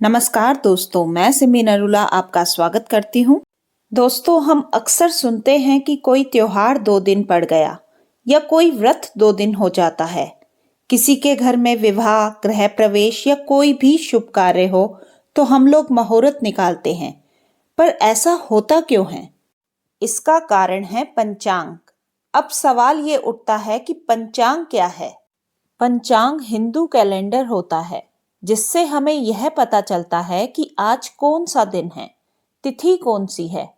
नमस्कार दोस्तों, मैं सिमी नरूला आपका स्वागत करती हूँ। दोस्तों, हम अक्सर सुनते हैं कि कोई त्योहार 2 दिन पड़ गया या कोई व्रत 2 दिन हो जाता है। किसी के घर में विवाह, गृह प्रवेश या कोई भी शुभ कार्य हो तो हम लोग मुहूर्त निकालते हैं। पर ऐसा होता क्यों है? इसका कारण है पंचांग। अब सवाल ये उठता है कि पंचांग क्या है? पंचांग हिंदू कैलेंडर होता है जिससे हमें यह पता चलता है कि आज कौन सा दिन है, तिथि कौन सी है,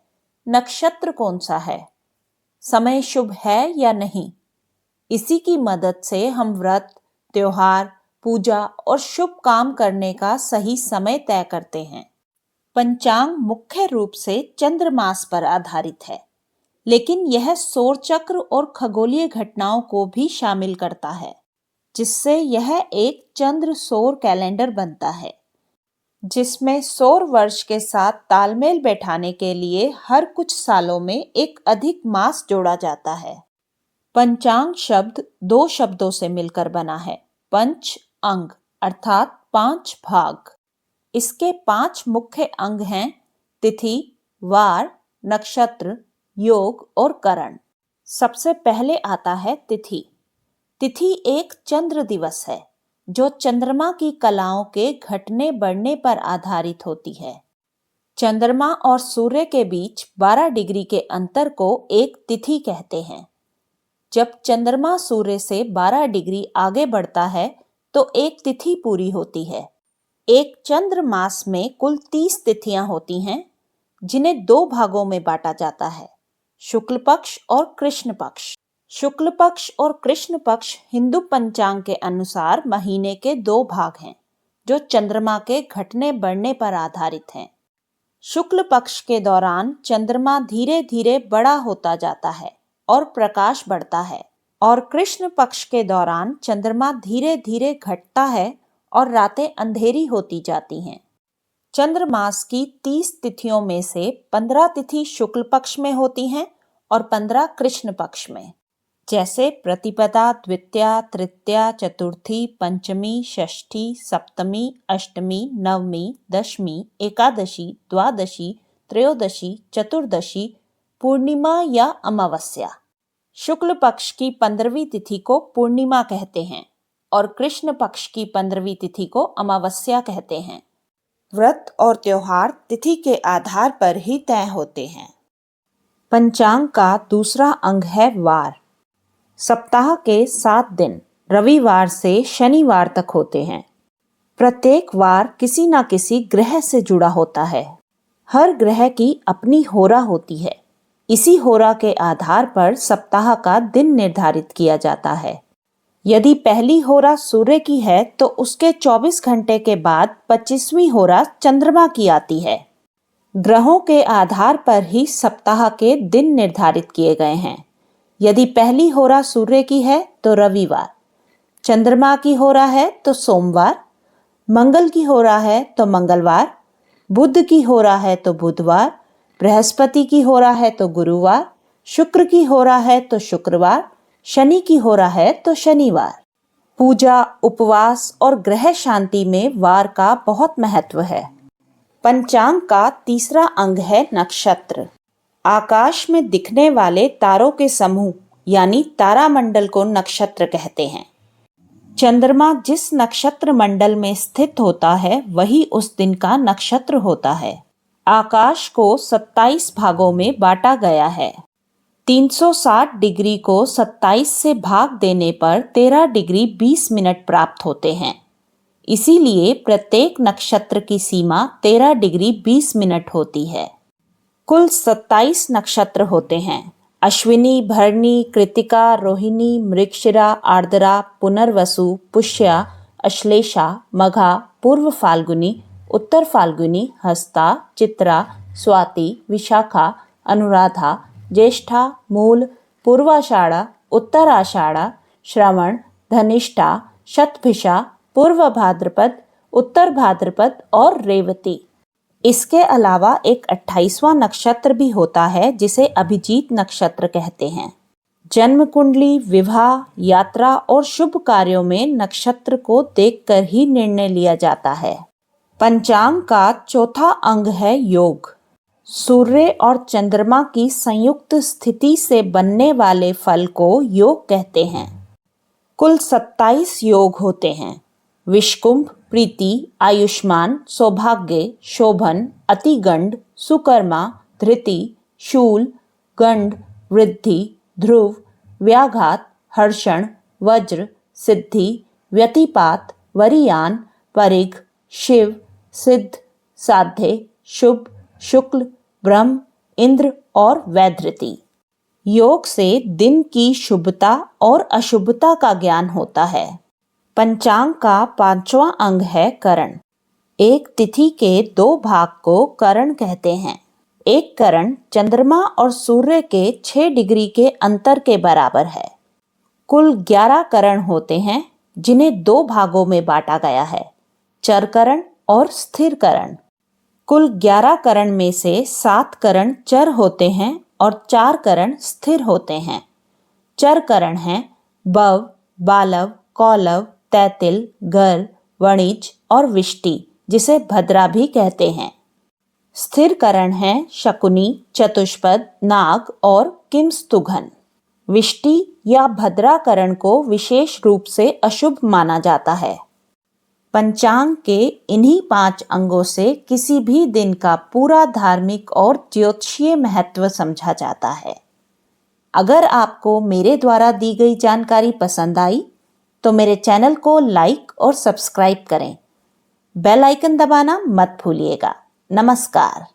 नक्षत्र कौन सा है, समय शुभ है या नहीं। इसी की मदद से हम व्रत, त्योहार, पूजा और शुभ काम करने का सही समय तय करते हैं। पंचांग मुख्य रूप से चंद्रमास पर आधारित है, लेकिन यह सौर चक्र और खगोलीय घटनाओं को भी शामिल करता है, जिससे यह एक चंद्र सौर कैलेंडर बनता है, जिसमें सौर वर्ष के साथ तालमेल बैठाने के लिए हर कुछ सालों में एक अधिक मास जोड़ा जाता है। पंचांग शब्द 2 शब्दों से मिलकर बना है, पंच अंग अर्थात 5 भाग। इसके 5 मुख्य अंग हैं तिथि, वार, नक्षत्र, योग और करण। सबसे पहले आता है तिथि। तिथि एक चंद्र दिवस है जो चंद्रमा की कलाओं के घटने बढ़ने पर आधारित होती है। चंद्रमा और सूर्य के बीच 12 डिग्री के अंतर को एक तिथि कहते हैं। जब चंद्रमा सूर्य से 12 डिग्री आगे बढ़ता है तो एक तिथि पूरी होती है। एक चंद्र मास में कुल 30 तिथियां होती हैं, जिन्हें 2 भागों में बांटा जाता है, शुक्ल पक्ष और कृष्ण पक्ष। शुक्ल पक्ष और कृष्ण पक्ष हिंदू पंचांग के अनुसार महीने के 2 भाग हैं, जो चंद्रमा के घटने बढ़ने पर आधारित हैं। शुक्ल पक्ष के दौरान चंद्रमा धीरे धीरे बड़ा होता जाता है और प्रकाश बढ़ता है, और कृष्ण पक्ष के दौरान चंद्रमा धीरे धीरे घटता है और रातें अंधेरी होती जाती हैं। चंद्रमास की 30 तिथियों में से 15 तिथि शुक्ल पक्ष में होती हैं और 15 कृष्ण पक्ष में, जैसे प्रतिपदा, द्वितीया, तृतीया, चतुर्थी, पंचमी, षष्ठी, सप्तमी, अष्टमी, नवमी, दशमी, एकादशी, द्वादशी, त्रयोदशी, चतुर्दशी, पूर्णिमा या अमावस्या। शुक्ल पक्ष की 15वीं तिथि को पूर्णिमा कहते हैं और कृष्ण पक्ष की 15वीं तिथि को अमावस्या कहते हैं। व्रत और त्योहार तिथि के आधार पर ही तय होते हैं। पंचांग का दूसरा अंग है वार। सप्ताह के 7 दिन रविवार से शनिवार तक होते हैं। प्रत्येक वार किसी न किसी ग्रह से जुड़ा होता है। हर ग्रह की अपनी होरा होती है। इसी होरा के आधार पर सप्ताह का दिन निर्धारित किया जाता है। यदि पहली होरा सूर्य की है तो उसके 24 घंटे के बाद 25वीं होरा चंद्रमा की आती है। ग्रहों के आधार पर ही सप्ताह के दिन निर्धारित किए गए हैं। यदि पहली होरा सूर्य की है तो रविवार, चंद्रमा की होरा है तो सोमवार, मंगल की होरा है तो मंगलवार, बुध की होरा है तो बुधवार, बृहस्पति की होरा है तो गुरुवार, शुक्र की होरा है तो शुक्रवार, शनि की होरा है तो शनिवार। पूजा, उपवास और ग्रह शांति में वार का बहुत महत्व है। पंचांग का तीसरा अंग है नक्षत्र। आकाश में दिखने वाले तारों के समूह यानी तारामंडल को नक्षत्र कहते हैं। चंद्रमा जिस नक्षत्र मंडल में स्थित होता है वही उस दिन का नक्षत्र होता है। आकाश को 27 भागों में बांटा गया है। 360 डिग्री को 27 से भाग देने पर 13 डिग्री 20 मिनट प्राप्त होते हैं। इसीलिए प्रत्येक नक्षत्र की सीमा 13 डिग्री 20 मिनट होती है। कुल 27 नक्षत्र होते हैं। अश्विनी, भरणी, कृतिका, रोहिणी, मृगशिरा, आर्द्रा, पुनर्वसु, पुष्या, अश्लेषा, मघा, पूर्व फाल्गुनी, उत्तर फाल्गुनी, हस्ता, चित्रा, स्वाति, विशाखा, अनुराधा, ज्येष्ठा, मूल, पूर्वाषाढ़ा, उत्तराषाढ़ा, श्रवण, धनिष्ठा, शतभिषा, पूर्व भाद्रपद, उत्तर भाद्रपद और रेवती। इसके अलावा एक 28वां नक्षत्र भी होता है जिसे अभिजीत नक्षत्र कहते हैं। जन्म कुंडली, विवाह, यात्रा और शुभ कार्यों में नक्षत्र को देखकर ही निर्णय लिया जाता है। पंचांग का चौथा अंग है योग। सूर्य और चंद्रमा की संयुक्त स्थिति से बनने वाले फल को योग कहते हैं। कुल 27 योग होते हैं। विषकुंभ, प्रीति, आयुष्मान, सौभाग्य, शोभन, अतिगंड, सुकर्मा, धृति, शूल, गंड, वृद्धि, ध्रुव, व्याघात, हर्षण, वज्र, सिद्धि, व्यतिपात, वरियान, परिघ, शिव, सिद्ध, साध्य, शुभ, शुक्ल, ब्रह्म, इंद्र और वैधृति। योग से दिन की शुभता और अशुभता का ज्ञान होता है। पंचांग का 5वां अंग है करण। एक तिथि के 2 भाग को करण कहते हैं। एक करण चंद्रमा और सूर्य के 6 डिग्री के अंतर के बराबर है। कुल 11 करण होते हैं जिन्हें 2 भागों में बांटा गया है, चर करण और स्थिर करण। कुल 11 करण में से 7 करण चर होते हैं और 4 करण स्थिर होते हैं। चर करण हैं बव, बालव, कौलव, तैतिल, गर, वणिज और विष्टि, जिसे भद्रा भी कहते हैं। स्थिर करण हैं शकुनी, चतुष्पद, नाग और किंस्तुघन। विष्टि या भद्रा करण को विशेष रूप से अशुभ माना जाता है। पंचांग के इन्हीं 5 अंगों से किसी भी दिन का पूरा धार्मिक और ज्योतिषीय महत्व समझा जाता है। अगर आपको मेरे द्वारा दी गई जानकारी पसंद आई तो मेरे चैनल को लाइक और सब्सक्राइब करें। बेल आइकन दबाना मत भूलिएगा। नमस्कार।